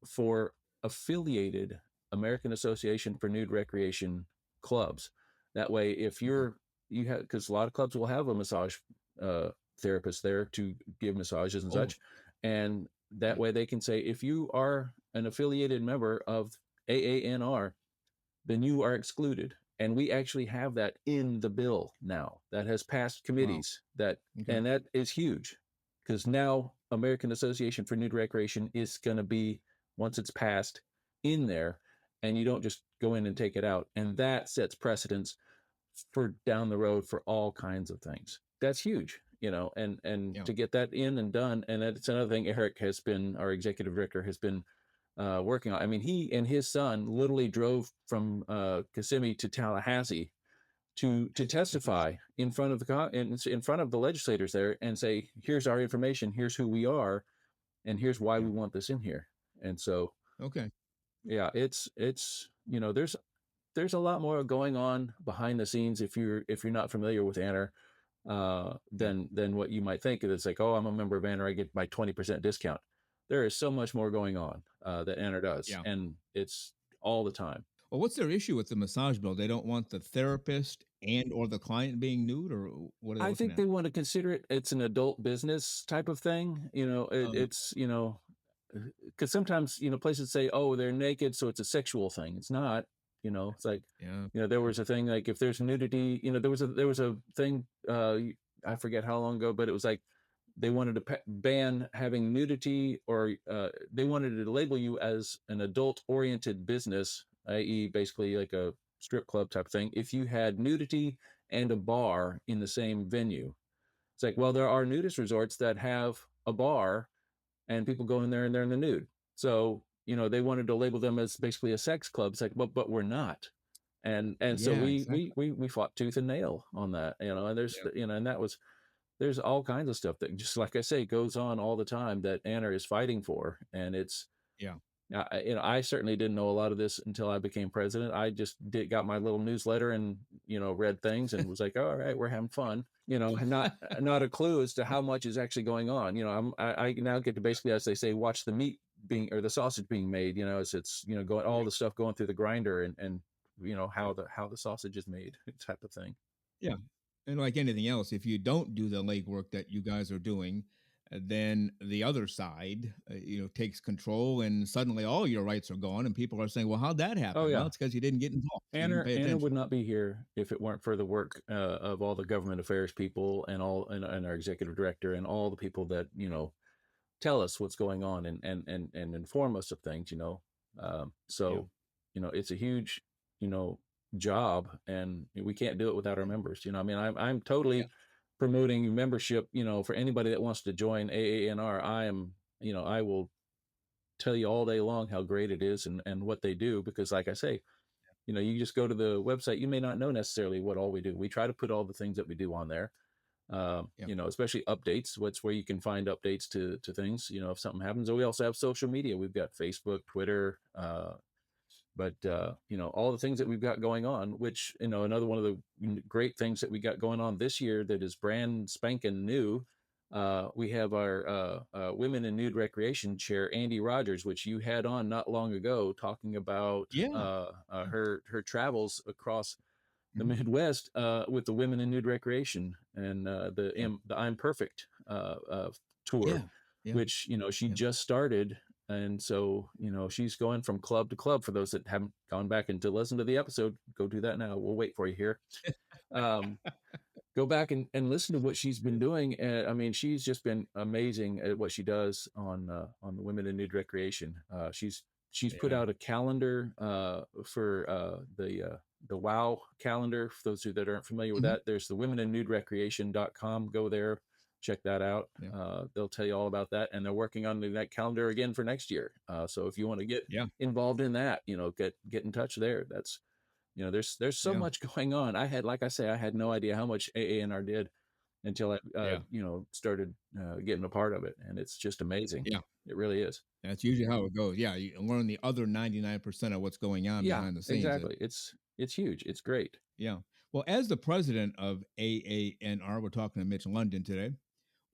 for affiliated American Association for Nude Recreation clubs. That way, if you have, because a lot of clubs will have a massage therapist there to give massages and such, and that way they can say, if you are an affiliated member of AANR, then you are excluded. And we actually have that in the bill now that has passed committees. And that is huge, because now American Association for Nude Recreation is going to be, once it's passed, in there, and you don't just go in and take it out. And that sets precedence for down the road for all kinds of things. That's huge, and to get that in and done. And that's another thing Eric has been, our executive director, has been working on. I mean, he and his son literally drove from Kissimmee to Tallahassee to testify in front of in front of the legislators there, and say, here's our information, here's who we are, and here's why we want this in here. And so, yeah, it's there's a lot more going on behind the scenes if you're not familiar with ANR than what you might think. It's like, oh, I'm a member of ANR, I get my 20% discount. There is so much more going on that ANR does, and it's all the time. Well, what's their issue with the massage bill? They don't want the therapist and or the client being nude, or what are they I looking think at? they want to consider it's an adult business type of thing. Oh, It's because sometimes places say, oh, they're naked, so it's a sexual thing. It's not. It's like yeah, there was a thing like if there's nudity, there was a thing. I forget how long ago, but it was like they wanted to ban having nudity, or they wanted to label you as an adult-oriented business, i.e., basically like a strip club type thing, if you had nudity and a bar in the same venue. It's like, well, there are nudist resorts that have a bar and people go in there and they're in the nude. So, they wanted to label them as basically a sex club. It's like, but we're not. And so yeah, we exactly. we fought tooth and nail on that, and Yeah, and that was there's all kinds of stuff that, just like I say, goes on all the time that ANR is fighting for. And it's, yeah, I certainly didn't know a lot of this until I became president. I just got my little newsletter and, read things and was like, all right, we're having fun, and not a clue as to how much is actually going on. I now get to basically, as they say, watch the meat being, or the sausage being made, as it's, going, all yeah, the stuff going through the grinder, and how the sausage is made type of thing. yeah. And like anything else, if you don't do the legwork that you guys are doing, then the other side, takes control, and suddenly all your rights are gone, and people are saying, "Well, how'd that Oh happen?" Well, yeah. it's because you didn't get involved. You didn't pay Anna would attention. not be here if it weren't for the work of all the government affairs people and and our executive director and all the people that tell us what's going on, and inform us of things. Yeah, So it's a huge you know job, and we can't do it without our members. I mean, I'm yeah, totally promoting membership. For anybody that wants to join AANR, I am. I will tell you all day long how great it is, and what they do, because like I say, you just go to the website, you may not know necessarily what all we do. We try to put all the things that we do on there, yeah, especially updates. What's where you can find updates to things, if something happens. And we also have social media. We've got Facebook, Twitter, but all the things that we've got going on, which another one of the great things that we got going on this year that is brand spanking new. We have our Women in Nude Recreation Chair, ANDEE RODGERS, which you had on not long ago, talking about yeah. her travels across the Mhm. Midwest with the Women in Nude Recreation, and Yeah, the ImPerfect tour, yeah, yeah, which she yeah, just started. And so she's going from club to club. For those that haven't gone back and to listen to the episode, go do that now. We'll wait for you here. Um, Go back and listen to what she's been doing. I mean, she's just been amazing at what she does on the Women in Nude Recreation. She's put yeah. out a calendar for the WOW calendar. For those of you that aren't familiar with Mhm. that, there's the womeninnuderecreation.com. Go there, check that out. Yeah, They'll tell you all about that, and they're working on that calendar again for next year. So if you want to get yeah, involved in that, get in touch there. That's there's so yeah, much going on. Like I say, I had no idea how much AANR did until I yeah, started getting a part of it, and it's just amazing. yeah. It really is. That's usually how it goes. Yeah, you learn the other 99% of what's going on Yeah, behind the scenes. exactly. It's huge. It's great. Yeah. Well, as the president of AANR, we're talking to Mitch London today.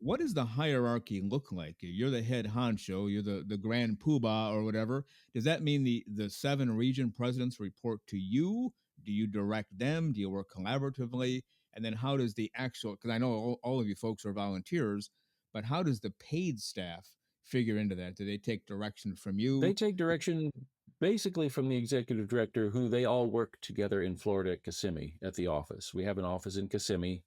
What does the hierarchy look like? You're the head honcho, you're the grand poobah or whatever. Does that mean the seven region presidents report to you? Do you direct them? Do you work collaboratively? And then how does the actual, because I know all of you folks are volunteers, but how does the paid staff figure into that? Do they take direction from They you? take direction basically from the executive director, who they all work together in Florida at Kissimmee at the office. We have an office in Kissimmee,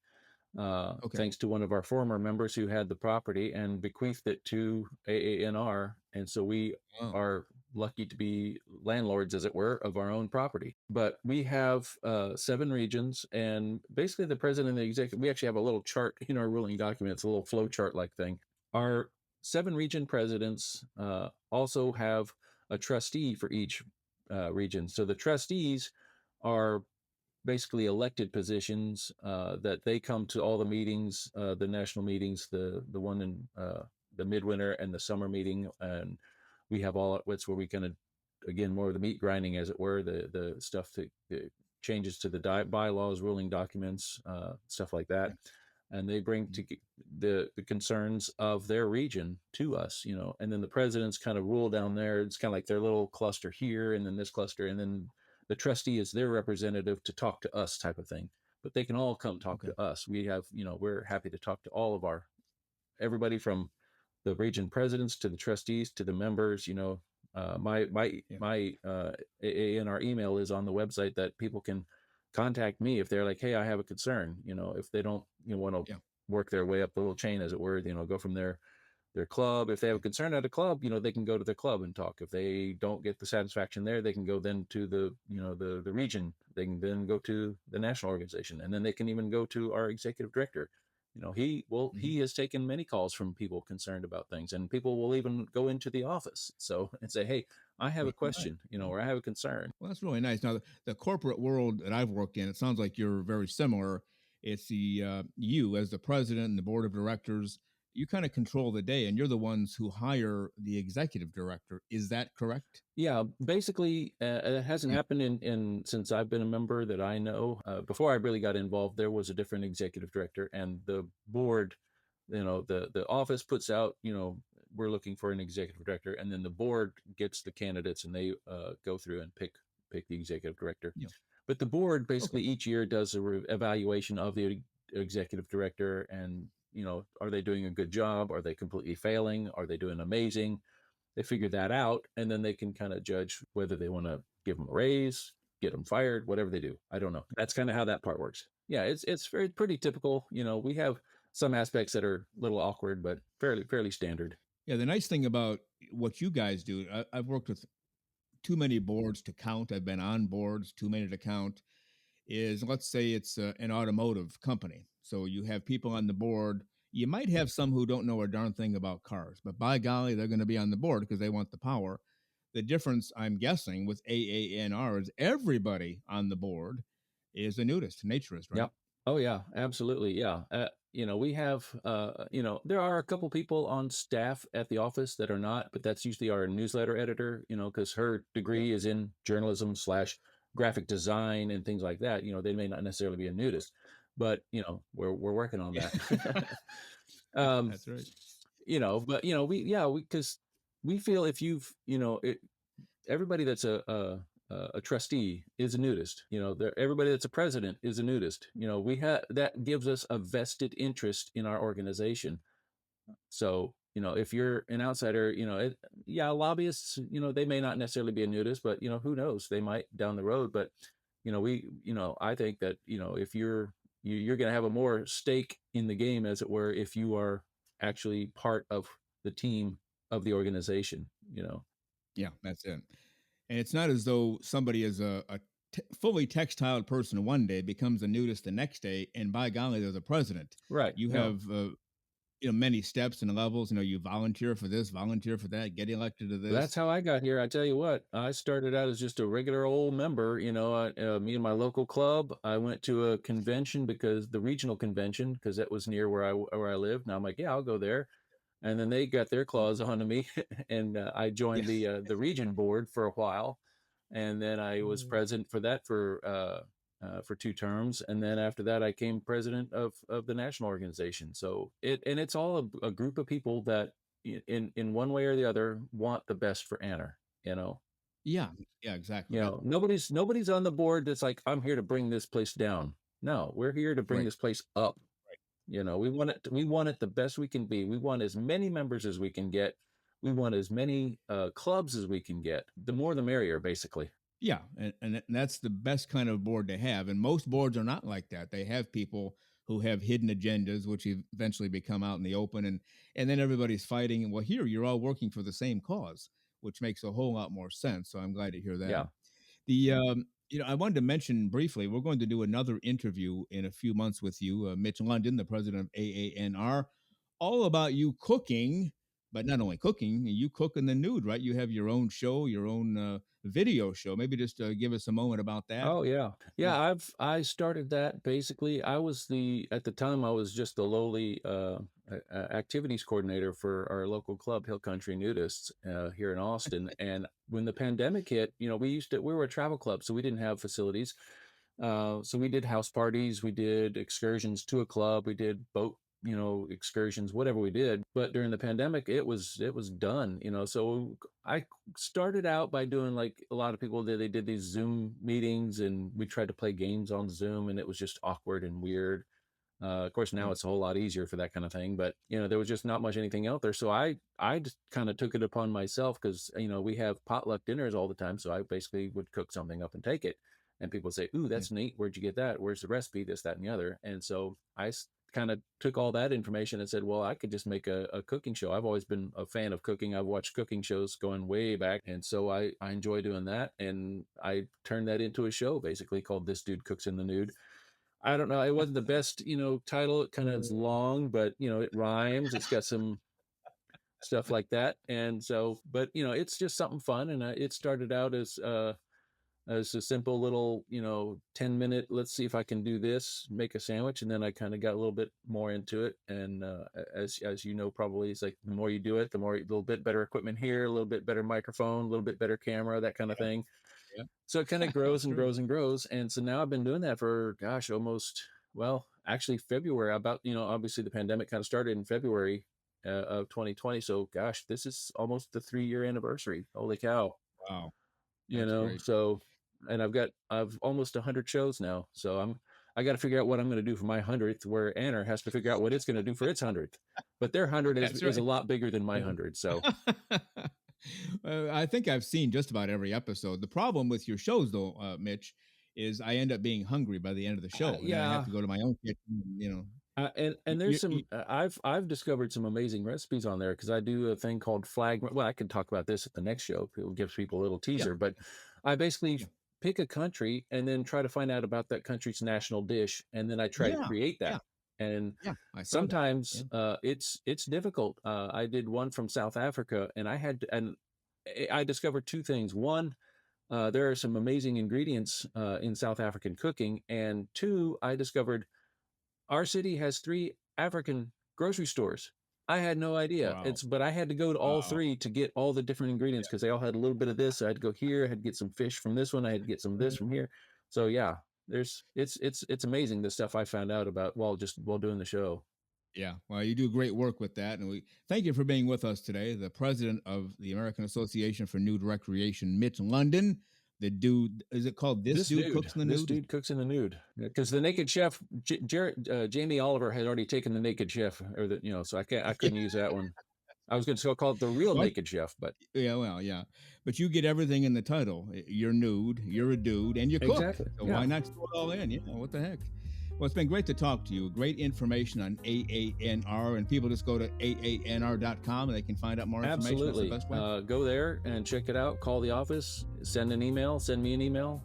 Okay. thanks to one of our former members who had the property and bequeathed it to AANR. And so we Oh, are lucky to be landlords, as it were, of our own property. But we have 7 regions, and basically the president and the executive, we actually have a little chart in our ruling document. It's a little flow chart like thing. Our 7 region presidents also have a trustee for each region. So the trustees are basically elected positions that they come to all the meetings, the national meetings, the one in the midwinter and the summer meeting, and we have all it's where we kind of, again, more of the meat grinding, as it were, the stuff that changes to the bylaws, ruling documents, stuff like that. yeah. And they bring to the concerns of their region to us, and then the presidents kind of rule down there. It's kind of like their little cluster here, and then this cluster, and then the trustee is their representative to talk to us, type of thing. But they can all come talk Okay. to us. We have, we're happy to talk to all of everybody from the region presidents to the trustees to the members. My AANR email is on the website that people can contact me if they're like, hey, I have a concern. If they don't want to Yeah. work their way up the little chain, as it were, go from their club. If they have a concern at a club, they can go to their club and talk. If they don't get the satisfaction there, they can go then to the the region. They can then go to the national organization, and then they can even go to our executive director. He has taken many calls from people concerned about things, and people will even go into the office and say, hey, I have a Right. question, or I have a concern. Well, that's really nice. Now, the corporate world that I've worked in, it sounds like you're very similar. It's you as the president and the board of directors, you kind of control the day, and you're the ones who hire the executive director. Is that correct? Yeah, basically, it hasn't happened in since I've been a member that I know. Before I really got involved, there was a different executive director, and the board, the office puts out, we're looking for an executive director, and then the board gets the candidates, and they go through and pick the executive director. Yeah. But the board Okay. basically each year does a evaluation of the executive director, and are they doing a good job? Are they completely failing? Are they doing amazing? They figure that out, and then they can kind of judge whether they want to give them a raise, get them fired, whatever they do. I don't know. That's kind of how that part works. Yeah, it's pretty typical. We have some aspects that are a little awkward, but fairly standard. Yeah. The nice thing about what you guys do, I've worked with too many boards to count. I've been on boards, too many to count. Is let's say it's an automotive company. So you have people on the board. You might have some who don't know a darn thing about cars, but by golly, they're going to be on the board because they want the power. The difference, I'm guessing, with AANR is everybody on the board is a nudist, naturist, right? Yep. Oh yeah, absolutely. Yeah. We have, there are a couple people on staff at the office that are not, but that's usually our newsletter editor, because her degree is in journalism / graphic design and things like that. They may not necessarily be a nudist, but we're working on that. That's right. But because we feel if you've, everybody that's a trustee is a nudist. Everybody that's a president is a nudist. We have that gives us a vested interest in our organization. So if you're an outsider, lobbyists, they may not necessarily be a nudist, but who knows, they might down the road. But I think that if you're going to have a more stake in the game, as it were, if you are actually part of the team of the organization. Yeah, that's it. And it's not as though somebody is a fully textiled person one day becomes a nudist the next day, and by golly, they're the president. Right. You No. have many steps and levels. You volunteer for this, volunteer for that, get elected to this. That's how I got here. I tell you what, I started out as just a regular old member. Me and my local club. I went to a convention because the regional convention, because that was near where I lived. And I'm like, yeah, I'll go there. And then they got their claws onto me, and I joined the region board for a while, and then I was president for that for 2 terms, and then after that I came president of the national organization. So it's all a group of people that in one way or the other want the best for ANR. Yeah, exactly. Nobody's on the board that's like, I'm here to bring this place down. No, we're here to bring Right. this place up. We want it the best we can be. We want as many members as we can get. We want as many clubs as we can get. The more the merrier, basically. Yeah, and that's the best kind of board to have. And most boards are not like that. They have people who have hidden agendas, which eventually become out in the open, and then everybody's fighting. Well, here you're all working for the same cause, which makes a whole lot more sense. So I'm glad to hear that. Yeah. I wanted to mention briefly, we're going to do another interview in a few months with you, Mitch London, the president of AANR, all about you cooking, but not only cooking, you cook in the nude, right? You have your own show, your own video show. Maybe just give us a moment about that. Oh yeah. I started that basically. At the time I was just the lowly activities coordinator for our local club, Hill Country Nudists, here in Austin. And when the pandemic hit, we were a travel club, so we didn't have facilities. So we did house parties, we did excursions to a club, we did boat excursions, whatever we did. But during the pandemic, it was done, so I started out by doing like a lot of people did. They did these Zoom meetings, and we tried to play games on Zoom, and it was just awkward and weird. Of course, now it's a whole lot easier for that kind of thing, but there was just not much anything out there. So I just kind of took it upon myself, because we have potluck dinners all the time. So I basically would cook something up and take it, and people would say, "Ooh, that's neat. Where'd you get that? Where's the recipe? This, that, and the other." And so I kind of took all that information and said, well, I could just make a cooking show. I've always been a fan of cooking. I've watched cooking shows going way back, and so I enjoy doing that. And I turned that into a show, basically called This Dude Cooks in the Nude. I don't know. It wasn't the best, title. It kind of is long, but it rhymes. It's got some stuff like that. And so, but it's just something fun. And it started out as a simple little, 10-minute, let's see if I can do this, make a sandwich. And then I kind of got a little bit more into it. And as you know, probably it's like the more you do it, the more, a little bit better equipment here, a little bit better microphone, a little bit better camera, that kind of thing. Yeah. So it kind of grows and grows and grows. And so now I've been doing that for, almost, actually February, about, obviously the pandemic kind of started in February of 2020. So this is almost the 3-year anniversary. Holy cow. Wow. That's great. So, and I've almost 100 shows now. So I got to figure out what I'm going to do for my 100th, where AANR has to figure out what it's going to do for its 100th. But their 100 is a lot bigger than my 100. So I think I've seen just about every episode. The problem with your shows, though, Mitch, is I end up being hungry by the end of the show. And then I have to go to my own kitchen, and there's I've discovered some amazing recipes on there, because I do a thing called flag. Well, I could talk about this at the next show. It gives people a little teaser, but I basically pick a country and then try to find out about that country's national dish, and then I try to create that. And sometimes it's difficult. I did one from South Africa, and I discovered two things. One, there are some amazing ingredients in South African cooking, and two, I discovered our city has 3 African grocery stores. I had no idea. Wow. But I had to go to all 3 to get all the different ingredients, because they all had a little bit of this. So I had to go here. I had to get some fish from this one. I had to get some of this from here. So it's amazing the stuff I found out about while doing the show. Yeah, well, you do great work with that, and we thank you for being with us today. The president of the American Association for Nude Recreation, MITCH LONDON. The dude, is it called This Dude Cooks in the Nude? This Dude Cooks in the Nude, because the Naked Chef, Jamie Oliver had already taken the Naked Chef, so I couldn't use that one. I was going to call it the Real Naked Chef, but but you get everything in the title. You're nude, you're a dude, and you cook. Exactly. So why not throw it all in? What the heck? Well, it's been great to talk to you. Great information on AANR, and people just go to AANR.com and they can find out more information. Absolutely. That's the best way. Go there and check it out. Call the office, send me an email.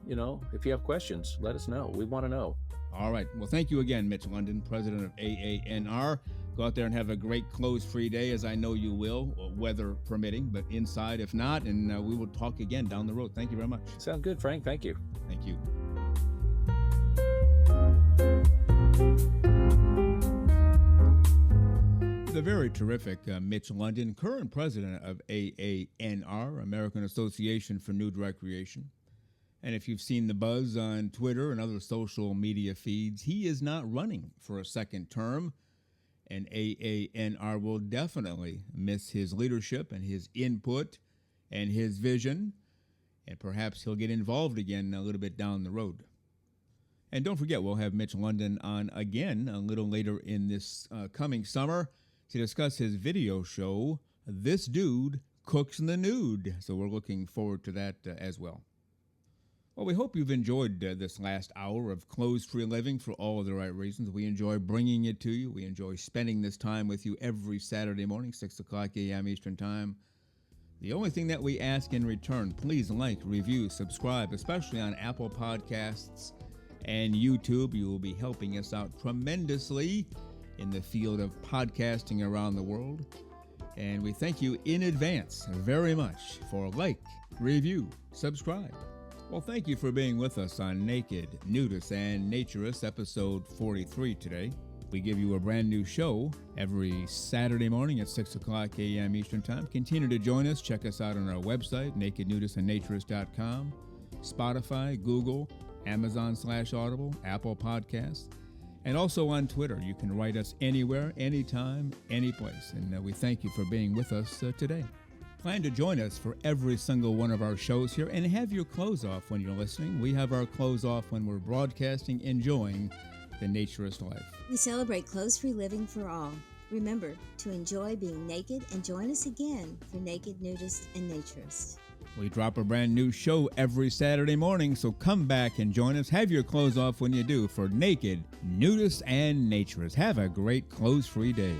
If you have questions, let us know. We want to know. All right. Well, thank you again, Mitch London, president of AANR. Go out there and have a great close-free day, as I know you will, weather permitting, but inside if not, and we will talk again down the road. Thank you very much. Sounds good, Frank. Thank you. Thank you. The very terrific Mitch London, current president of AANR, American Association for Nude Recreation. And if you've seen the buzz on Twitter and other social media feeds, he is not running for a second term, and AANR will definitely miss his leadership and his input and his vision, and perhaps he'll get involved again a little bit down the road. And don't forget, we'll have Mitch London on again a little later in this coming summer to discuss his video show, This Dude Cooks in the Nude. So we're looking forward to that as well. Well, we hope you've enjoyed this last hour of clothes-free living for all of the right reasons. We enjoy bringing it to you. We enjoy spending this time with you every Saturday morning, 6 o'clock a.m. Eastern Time. The only thing that we ask in return, please like, review, subscribe, especially on Apple Podcasts and YouTube. You will be helping us out tremendously in the field of podcasting around the world. And we thank you in advance very much for like, review, subscribe. Well, thank you for being with us on Naked, Nudists, and Naturists, episode 43 today. We give you a brand new show every Saturday morning at 6 o'clock a.m. Eastern Time. Continue to join us. Check us out on our website, nakednudistandnaturist.com, Spotify, Google, Amazon/Audible, Apple Podcasts. And also on Twitter. You can write us anywhere, anytime, any place. And we thank you for being with us today. Plan to join us for every single one of our shows here and have your clothes off when you're listening. We have our clothes off when we're broadcasting, enjoying the naturist life. We celebrate clothes-free living for all. Remember to enjoy being naked and join us again for Naked Nudists and Naturists. We drop a brand new show every Saturday morning, so come back and join us. Have your clothes off when you do for Naked Nudists and Naturists. Have a great clothes-free day.